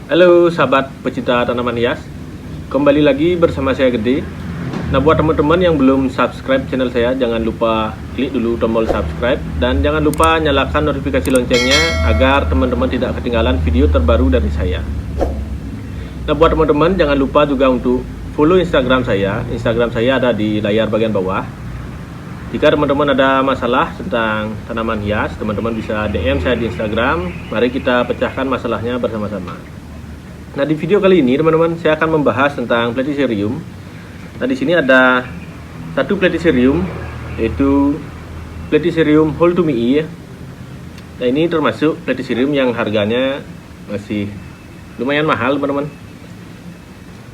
Halo sahabat pecinta tanaman hias, kembali lagi bersama saya Gede. Nah, buat teman-teman yang belum subscribe channel saya, jangan lupa klik dulu tombol subscribe dan jangan lupa nyalakan notifikasi loncengnya agar teman-teman tidak ketinggalan video terbaru dari saya. Nah, buat teman-teman jangan lupa juga untuk follow Instagram saya. Instagram saya ada di layar bagian bawah. Jika teman-teman ada masalah tentang tanaman hias, teman-teman bisa DM saya di Instagram. Mari kita pecahkan masalahnya bersama-sama. Nah, di video kali ini teman-teman saya akan membahas tentang Platycerium. Nah, di sini ada satu Platycerium, yaitu Platycerium holtumii ya. Nah, ini termasuk Platycerium yang harganya masih lumayan mahal teman-teman.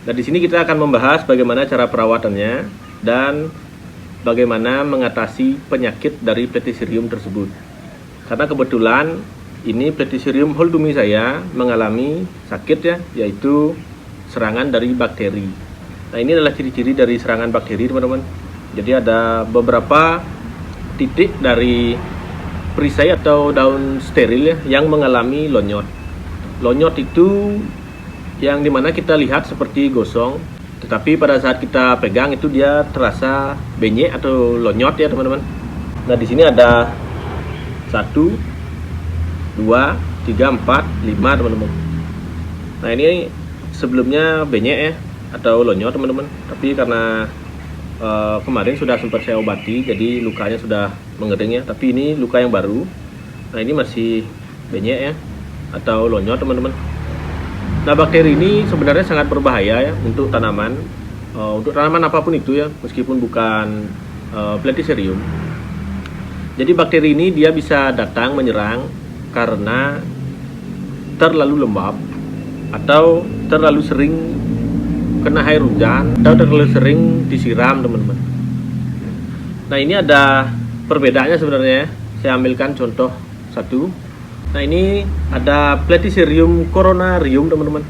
Nah, di sini kita akan membahas bagaimana cara perawatannya dan bagaimana mengatasi penyakit dari Platycerium tersebut. Karena kebetulan ini Platycerium holtumii saya mengalami sakit ya, yaitu serangan dari bakteri. Nah, ini adalah ciri-ciri dari serangan bakteri teman-teman. Jadi ada beberapa titik dari perisai atau daun steril ya, yang mengalami lonyot. Lonyot itu yang dimana kita lihat seperti gosong, tetapi pada saat kita pegang itu dia terasa benyek atau lonyot ya teman-teman. Nah, di sini ada 1, 2, 3, 4, 5 teman-teman. Nah, ini sebelumnya benyek ya atau lonyot teman-teman, tapi karena kemarin sudah sempat saya obati, jadi lukanya sudah mengering ya. Tapi ini luka yang baru. Nah, ini masih benyek ya atau lonyot teman-teman. Nah, bakteri ini sebenarnya sangat berbahaya ya untuk tanaman, untuk tanaman apapun itu ya, meskipun bukan Platycerium. Jadi bakteri ini dia bisa datang menyerang karena terlalu lembab atau terlalu sering kena air hujan atau terlalu sering disiram teman-teman. Nah, ini ada perbedaannya sebenarnya. Saya ambilkan contoh satu. Nah, ini ada Platycerium coronarium teman-teman.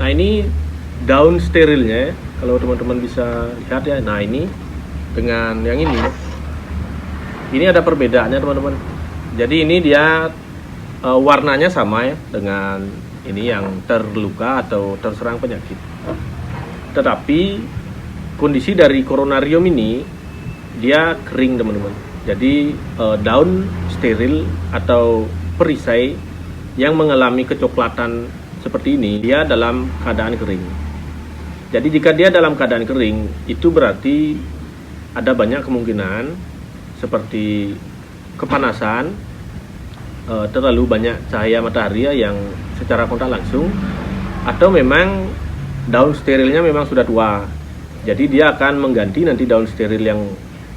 Nah, ini daun sterilnya ya, kalau teman-teman bisa lihat ya. Nah, ini dengan yang ini ada perbedaannya teman-teman. Jadi ini dia warnanya sama ya dengan ini yang terluka atau terserang penyakit. Tetapi kondisi dari coronarium ini dia kering teman-teman. Jadi daun steril atau perisai yang mengalami kecoklatan seperti ini, dia dalam keadaan kering. Jadi jika dia dalam keadaan kering, itu berarti ada banyak kemungkinan seperti kepanasan, terlalu banyak cahaya matahari yang secara kontak langsung, atau memang daun sterilnya memang sudah tua. Jadi dia akan mengganti nanti daun steril yang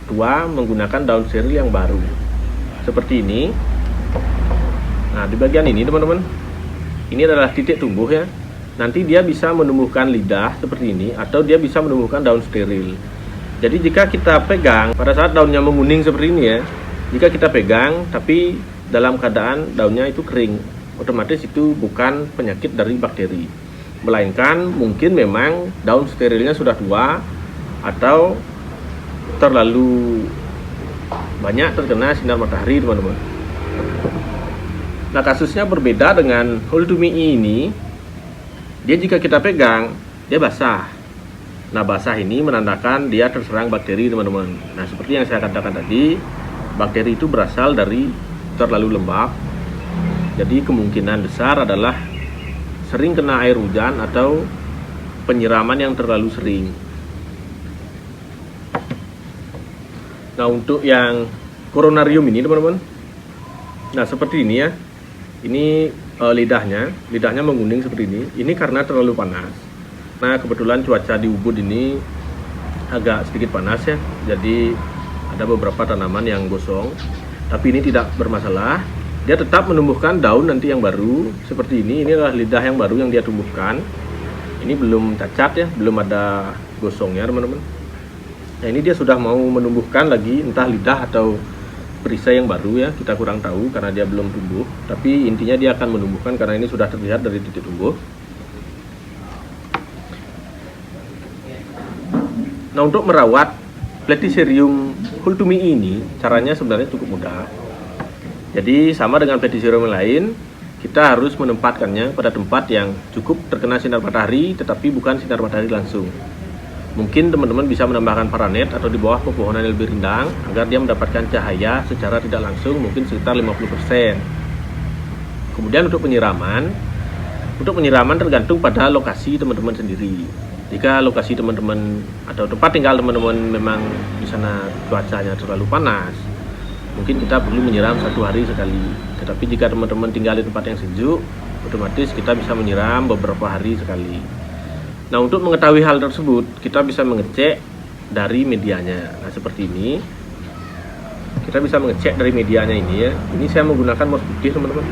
tua menggunakan daun steril yang baru. Seperti ini. Nah, di bagian ini teman-teman, ini adalah titik tumbuh ya. Nanti dia bisa menumbuhkan lidah seperti ini, atau dia bisa menumbuhkan daun steril. Jadi jika kita pegang pada saat daunnya menguning seperti ini ya, jika kita pegang tapi dalam keadaan daunnya itu kering, otomatis itu bukan penyakit dari bakteri, melainkan mungkin memang daun sterilnya sudah tua atau terlalu banyak terkena sinar matahari teman-teman. Nah, kasusnya berbeda dengan holtumii ini. Dia jika kita pegang, dia basah. Nah, basah ini menandakan dia terserang bakteri teman-teman. Nah, seperti yang saya katakan tadi, bakteri itu berasal dari terlalu lembab. Jadi kemungkinan besar adalah sering kena air hujan atau penyiraman yang terlalu sering. Nah, untuk yang coronarium ini teman-teman, nah seperti ini ya. Ini lidahnya menguning seperti ini. Ini karena terlalu panas. Nah, kebetulan cuaca di Ubud ini agak sedikit panas ya. Jadi ada beberapa tanaman yang gosong. Tapi ini tidak bermasalah. Dia tetap menumbuhkan daun nanti yang baru seperti ini. Ini adalah lidah yang baru yang dia tumbuhkan. Ini belum cacat ya, belum ada gosongnya teman-teman. Nah, ini dia sudah mau menumbuhkan lagi entah lidah atau perisai yang baru ya, kita kurang tahu karena dia belum tumbuh, tapi intinya dia akan menumbuhkan karena ini sudah terlihat dari titik tumbuh. Nah, untuk merawat Platycerium holtumii ini caranya sebenarnya cukup mudah. Jadi sama dengan Platycerium yang lain, kita harus menempatkannya pada tempat yang cukup terkena sinar matahari, tetapi bukan sinar matahari langsung. Mungkin teman-teman bisa menambahkan paranet atau di bawah pepohonan yang lebih rindang agar dia mendapatkan cahaya secara tidak langsung, mungkin sekitar 50%. Kemudian untuk penyiraman tergantung pada lokasi teman-teman sendiri. Jika lokasi teman-teman atau tempat tinggal teman-teman memang di sana cuacanya terlalu panas, mungkin kita perlu menyiram 1 hari sekali. Tetapi jika teman-teman tinggal di tempat yang sejuk, otomatis kita bisa menyiram beberapa hari sekali. Nah, untuk mengetahui hal tersebut, kita bisa mengecek dari medianya. Nah, seperti ini. Kita bisa mengecek dari medianya ini ya. Ini saya menggunakan mouse putih, teman-teman.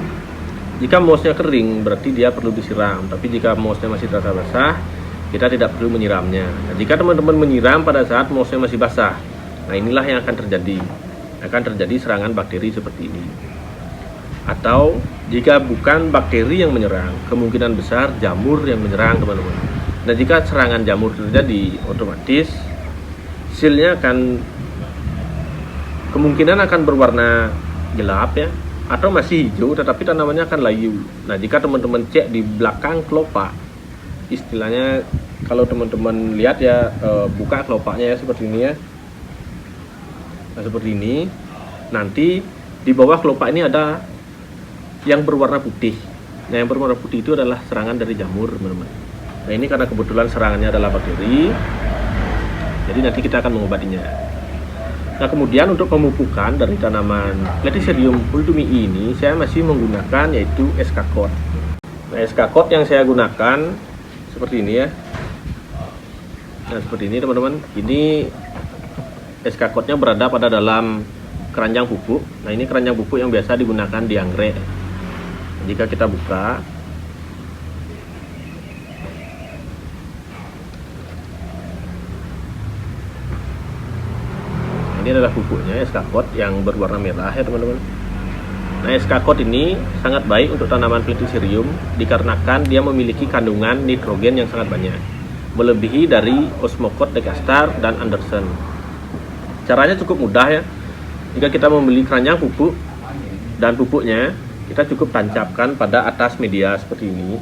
Jika mouse-nya kering, berarti dia perlu disiram. Tapi jika mouse-nya masih terasa basah, kita tidak perlu menyiramnya. Nah, jika teman-teman menyiram pada saat mouse-nya masih basah, nah inilah yang akan terjadi. Akan terjadi serangan bakteri seperti ini. Atau jika bukan bakteri yang menyerang, kemungkinan besar jamur yang menyerang, teman-teman. Nah, jika serangan jamur terjadi, otomatis silnya kemungkinan akan berwarna gelap ya, atau masih hijau tetapi tanamannya akan layu. Nah, jika teman-teman cek di belakang kelopak, istilahnya kalau teman-teman lihat ya, buka kelopaknya ya seperti ini ya. Nah, seperti ini. Nanti di bawah kelopak ini ada yang berwarna putih. Nah, yang berwarna putih itu adalah serangan dari jamur, teman-teman. Nah, ini karena kebetulan serangannya adalah bakteri, jadi nanti kita akan mengobatinya. Nah, kemudian untuk pemupukan dari tanaman Platycerium hultumii ini saya masih menggunakan yaitu SK Code. Nah, SK Code yang saya gunakan seperti ini ya. Nah, seperti ini teman-teman. Ini SK Code-nya berada pada dalam keranjang pupuk. Nah, ini keranjang pupuk yang biasa digunakan di anggrek. Jika kita buka, ini adalah pupuknya SK Code yang berwarna merah ya teman-teman. Nah, SK Code ini sangat baik untuk tanaman Platycerium dikarenakan dia memiliki kandungan nitrogen yang sangat banyak, melebihi dari Osmocote, Decastar, dan Anderson. Caranya cukup mudah ya. Jika kita membeli keranjang pupuk dan pupuknya, kita cukup tancapkan pada atas media seperti ini.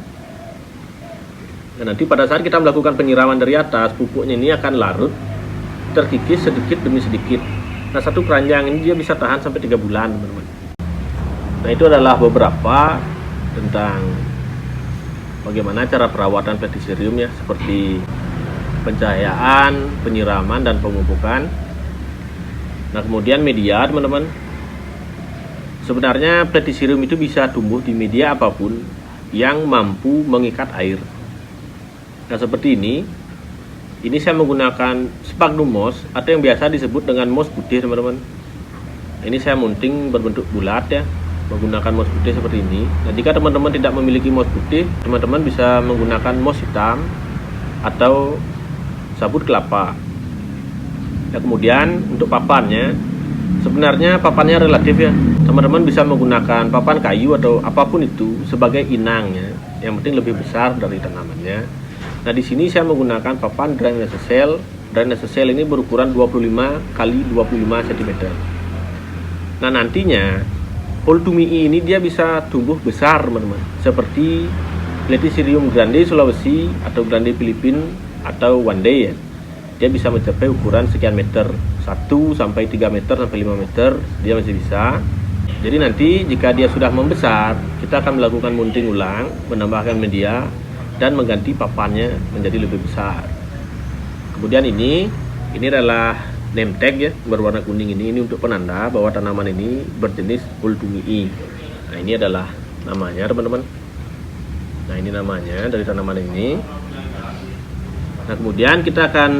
Dan nanti pada saat kita melakukan penyiraman dari atas, pupuknya ini akan larut terkikis sedikit demi sedikit. Nah, satu keranjang ini dia bisa tahan sampai 3 bulan, teman-teman. Nah, itu adalah beberapa tentang bagaimana cara perawatan Platycerium ya, seperti pencahayaan, penyiraman, dan pemupukan. Nah, kemudian media, teman-teman. Sebenarnya Platycerium itu bisa tumbuh di media apapun yang mampu mengikat air. Nah, seperti ini. Ini saya menggunakan sphagnum moss atau yang biasa disebut dengan moss putih, teman-teman. Ini saya munting berbentuk bulat ya, menggunakan moss putih seperti ini. Nah, jika teman-teman tidak memiliki moss putih, teman-teman bisa menggunakan moss hitam atau sabut kelapa. Nah, kemudian untuk papannya, sebenarnya papannya relatif ya. Teman-teman bisa menggunakan papan kayu atau apapun itu sebagai inangnya. Yang penting lebih besar dari tanamannya. Nah, di sini saya menggunakan papan drainase cell. Drainase cell ini berukuran 25 x 25 cm. Nah, nantinya hultumii ini dia bisa tumbuh besar, teman-teman. Seperti Platycerium grande Sulawesi atau grande Filipina atau Wandei ya. Dia bisa mencapai ukuran sekian meter, 1 sampai 3 meter sampai 5 meter, dia masih bisa. Jadi nanti jika dia sudah membesar, kita akan melakukan munting ulang, menambahkan media dan mengganti papannya menjadi lebih besar. Kemudian ini adalah name tag ya, berwarna kuning ini untuk penanda bahwa tanaman ini berjenis hultumii. Nah, ini adalah namanya, teman-teman. Nah, ini namanya dari tanaman ini. Nah, kemudian kita akan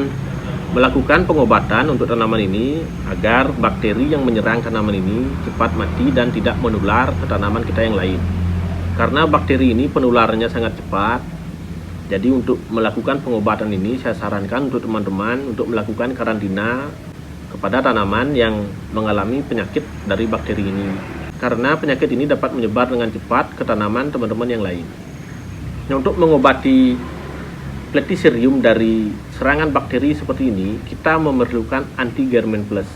melakukan pengobatan untuk tanaman ini agar bakteri yang menyerang tanaman ini cepat mati dan tidak menular ke tanaman kita yang lain. Karena bakteri ini penularannya sangat cepat. Jadi untuk melakukan pengobatan ini saya sarankan untuk teman-teman untuk melakukan karantina kepada tanaman yang mengalami penyakit dari bakteri ini. Karena penyakit ini dapat menyebar dengan cepat ke tanaman teman-teman yang lain. Nah, untuk mengobati Platycerium dari serangan bakteri seperti ini, kita memerlukan anti Germen Plus.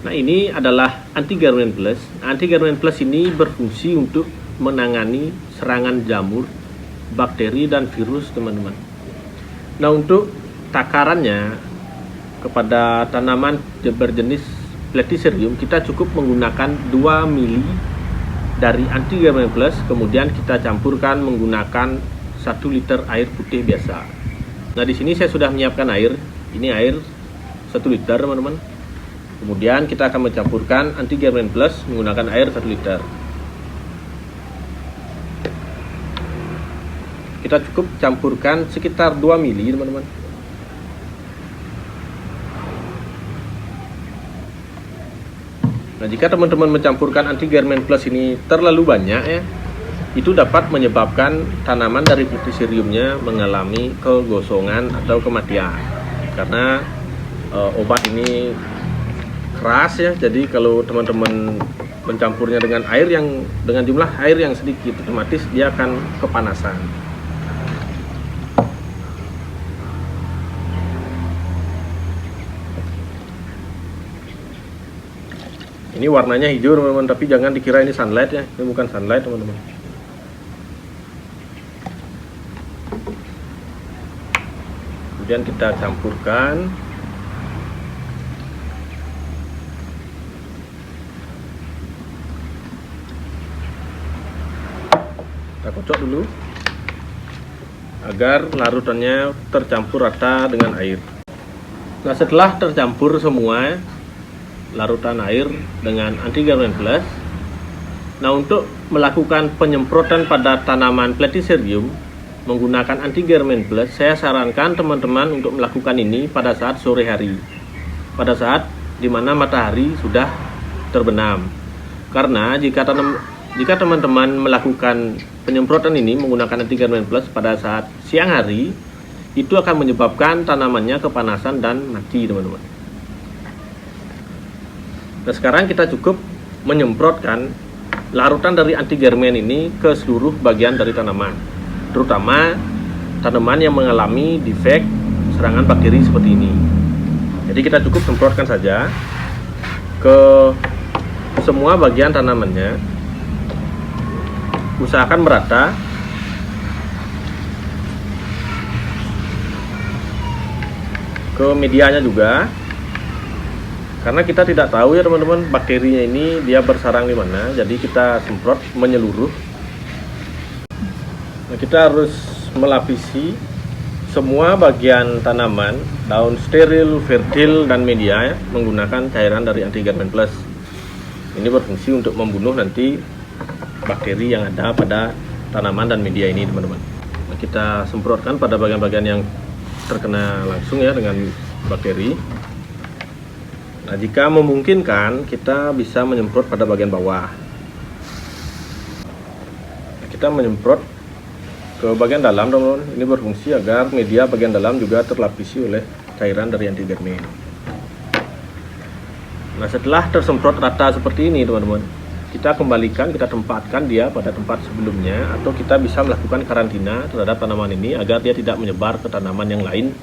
Nah, ini adalah anti Germen Plus. Anti Germen Plus ini berfungsi untuk menangani serangan jamur, bakteri, dan virus, teman-teman. Nah, untuk takarannya kepada tanaman berjenis Platycerium, kita cukup menggunakan 2 mili dari anti Germen Plus, kemudian kita campurkan menggunakan 1 liter air putih biasa. Nah, di sini saya sudah menyiapkan air. Ini air 1 liter, teman-teman. Kemudian kita akan mencampurkan anti Germen Plus menggunakan air 1 liter. Kita cukup campurkan sekitar 2 mili, teman-teman. Nah, jika teman-teman mencampurkan anti Germen Plus ini terlalu banyak ya, itu dapat menyebabkan tanaman dari Platyceriumnya mengalami kegosongan atau kematian. Karena obat ini keras ya, jadi kalau teman-teman mencampurnya dengan jumlah air yang sedikit, otomatis dia akan kepanasan. Ini warnanya hijau, teman-teman, tapi jangan dikira ini sunlight ya, ini bukan sunlight, teman-teman. Kemudian kita campurkan. Kita kocok dulu agar larutannya tercampur rata dengan air. Nah, setelah tercampur semua larutan air dengan anti Germen Plus, nah, untuk melakukan penyemprotan pada tanaman Platycerium menggunakan anti Germen Plus, saya sarankan teman-teman untuk melakukan ini pada saat sore hari, pada saat dimana matahari sudah terbenam. Karena jika teman-teman melakukan penyemprotan ini menggunakan anti Germen Plus pada saat siang hari, itu akan menyebabkan tanamannya kepanasan dan mati, teman-teman. Nah, sekarang kita cukup menyemprotkan larutan dari anti Germen ini ke seluruh bagian dari tanaman, terutama tanaman yang mengalami defek serangan bakteri seperti ini. Jadi kita cukup semprotkan saja ke semua bagian tanamannya. Usahakan merata. Ke medianya juga. Karena kita tidak tahu ya, teman-teman, bakterinya ini dia bersarang di mana. Jadi kita semprot menyeluruh. Nah, kita harus melapisi semua bagian tanaman, daun steril, fertil, dan media ya, menggunakan cairan dari anti Germen Plus. Ini berfungsi untuk membunuh nanti bakteri yang ada pada tanaman dan media ini, teman-teman. Nah, kita semprotkan pada bagian-bagian yang terkena langsung ya dengan bakteri. Nah, jika memungkinkan kita bisa menyemprot pada bagian bawah. Nah, kita menyemprot ke bagian dalam, teman-teman. Ini berfungsi agar media bagian dalam juga terlapisi oleh cairan dari anti Germen. Nah, setelah tersemprot rata seperti ini, teman-teman, kita kembalikan, kita tempatkan dia pada tempat sebelumnya, atau kita bisa melakukan karantina terhadap tanaman ini agar dia tidak menyebar ke tanaman yang lain.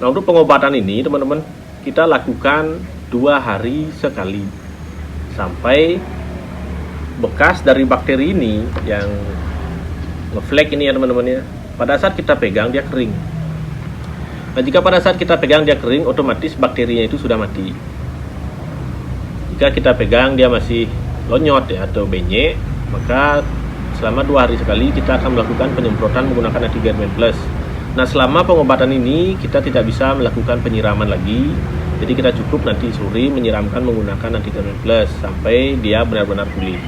Nah, untuk pengobatan ini, teman-teman, kita lakukan 2 hari sekali sampai bekas dari bakteri ini yang ngeflek ini ya, teman-teman ya, pada saat kita pegang dia kering. Nah, jika pada saat kita pegang dia kering, otomatis bakterinya itu sudah mati. Jika kita pegang dia masih lonyot ya atau benyek, maka selama 2 hari sekali kita akan melakukan penyemprotan menggunakan anti Germen Plus. Nah, selama pengobatan ini kita tidak bisa melakukan penyiraman lagi. Jadi kita cukup nanti sore menyiramkan menggunakan anti Germen Plus sampai dia benar-benar pulih.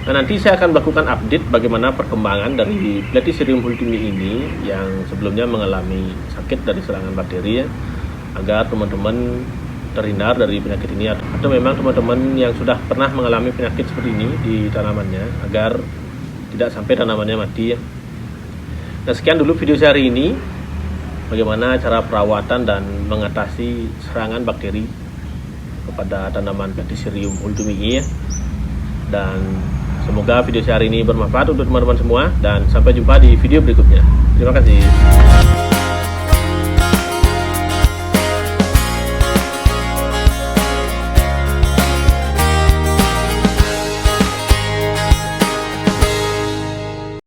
Nah, nanti saya akan melakukan update bagaimana perkembangan dari Platycerium hultumi ini yang sebelumnya mengalami sakit dari serangan bakteri ya, agar teman-teman terhindar dari penyakit ini, atau memang teman-teman yang sudah pernah mengalami penyakit seperti ini di tanamannya agar tidak sampai tanamannya mati ya. Nah, sekian dulu video saya hari ini, bagaimana cara perawatan dan mengatasi serangan bakteri kepada tanaman Platycerium hultumi ya. Dan semoga video saya hari ini bermanfaat untuk teman-teman semua, dan sampai jumpa di video berikutnya. Terima kasih.